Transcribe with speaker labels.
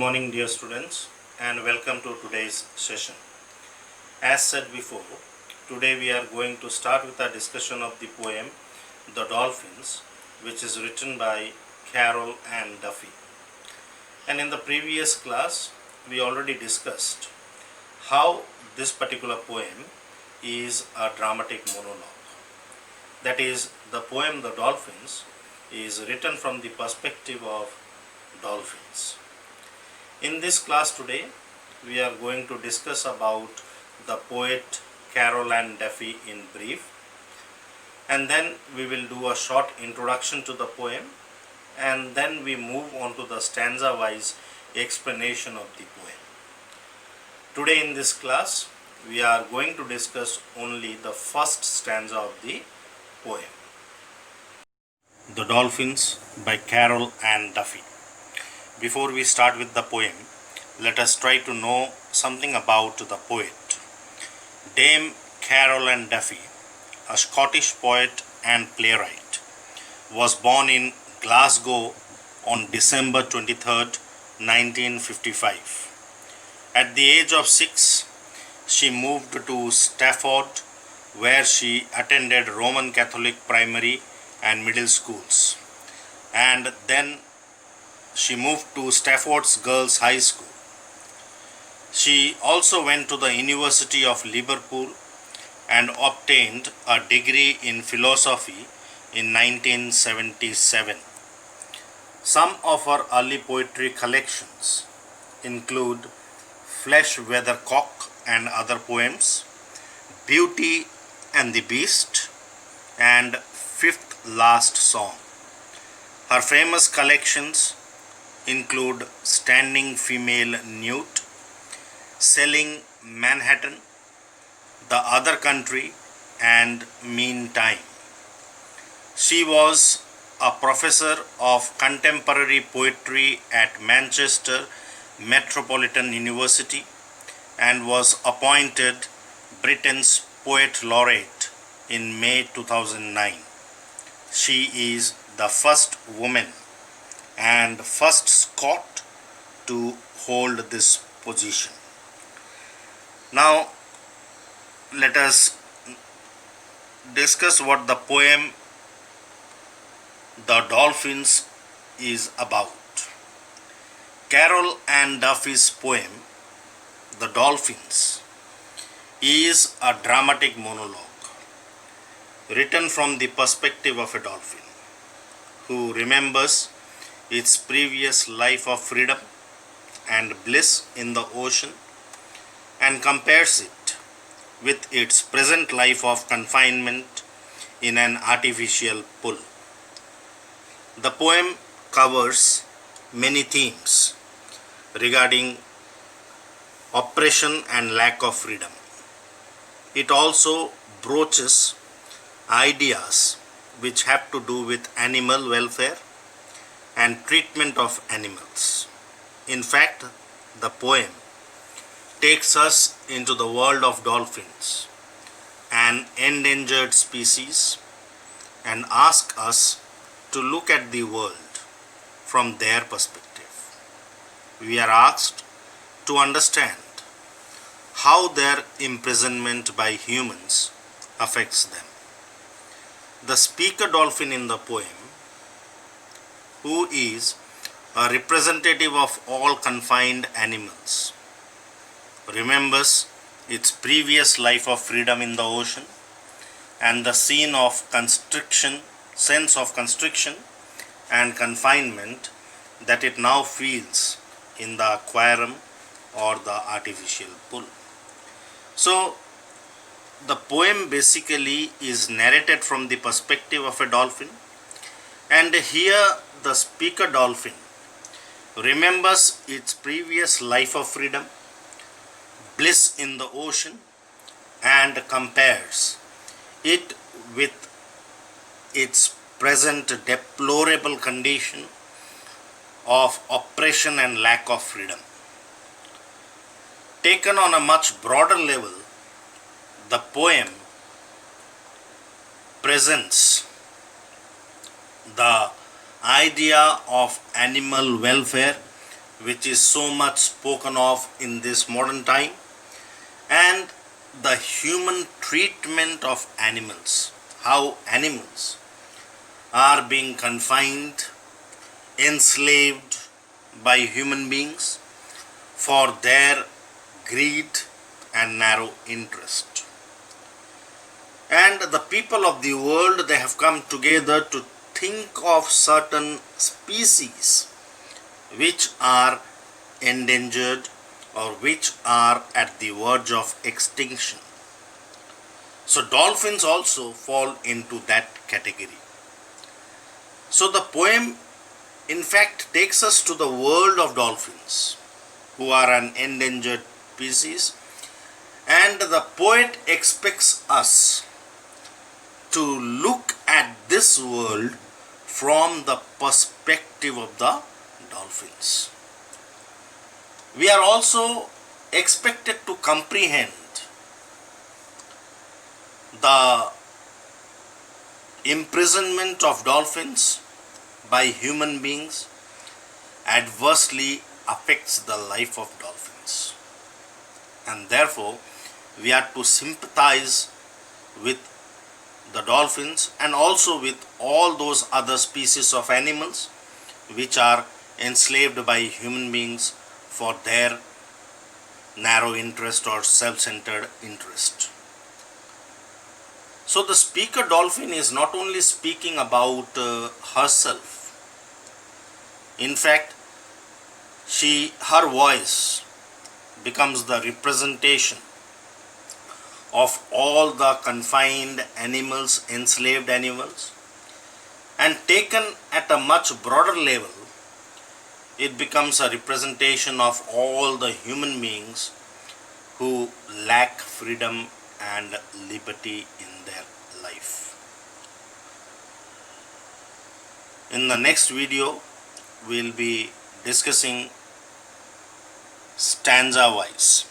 Speaker 1: morning, dear students, and welcome to today's session. As said before, today we are going to start with a discussion of the poem The Dolphins, which is written by Carroll and Duffy. And in the previous class, we already discussed how this particular poem is a dramatic monologue. That is, the poem The Dolphins is written from the perspective of dolphins. In this class today, we are going to discuss about the poet Carroll and Duffy in brief, and then we will do a short introduction to the poem, and then we move on to the stanza-wise explanation of the poem. Today in this class, we are going to discuss only the first stanza of the poem. The Dolphins by Carroll and Duffy. Before we start with the poem, let us try to know something about the poet. Dame Carroll and Duffy, a Scottish poet and playwright, was born in Glasgow on December 23, 1955. At the age of 6, she moved to Stafford, where she attended Roman Catholic primary and middle schools, and then she moved to Stafford's Girls' High School. She also went to the University of Liverpool and obtained a degree in philosophy in 1977. Some of her early poetry collections include Flesh Weathercock and Other Poems, Beauty and the Beast, and Fifth Last Song. Her famous collections include Standing Female Nude, Selling Manhattan, The Other Country, and Meantime. She was a professor of contemporary poetry at Manchester Metropolitan University and was appointed Britain's Poet Laureate in May 2009. She is the first woman and first Scot to hold this position. Now, let us discuss what the poem The Dolphins is about. Carroll and Duffy's poem The Dolphins is a dramatic monologue written from the perspective of a dolphin who remembers its previous life of freedom and bliss in the ocean and compares it with its present life of confinement in an artificial pool. The poem covers many themes regarding oppression and lack of freedom. It also broaches ideas which have to do with animal welfare and treatment of animals. In fact, the poem takes us into the world of dolphins, an endangered species, and asks us to look at the world from their perspective. We are asked to understand how their imprisonment by humans affects them. The speaker dolphin in the poem, who is a representative of all confined animals, remembers its previous life of freedom in the ocean and the sense of constriction and confinement that it now feels in the aquarium or the artificial pool. So, the poem basically is narrated from the perspective of a dolphin, and here the speaker dolphin remembers its previous life of freedom, bliss in the ocean, and compares it with its present deplorable condition of oppression and lack of freedom. Taken on a much broader level, the poem presents the idea of animal welfare which is so much spoken of in this modern time, and the human treatment of animals, how animals are being confined, enslaved by human beings for their greed and narrow interest. And the people of the world, they have come together to think of certain species which are endangered or which are at the verge of extinction. So dolphins also fall into that category. So the poem in fact takes us to the world of dolphins, who are an endangered species, and the poet expects us to look at this world from the perspective of the dolphins. We are also expected to comprehend the imprisonment of dolphins by human beings adversely affects the life of dolphins, and therefore we are to sympathize with the dolphins and also with all those other species of animals which are enslaved by human beings for their narrow interest or self-centered interest. So the speaker dolphin is not only speaking about herself. In fact, her voice becomes the representation of all the confined animals, enslaved animals, and taken at a much broader level, it becomes a representation of all the human beings who lack freedom and liberty in their life. In the next video, we'll be discussing stanza wise.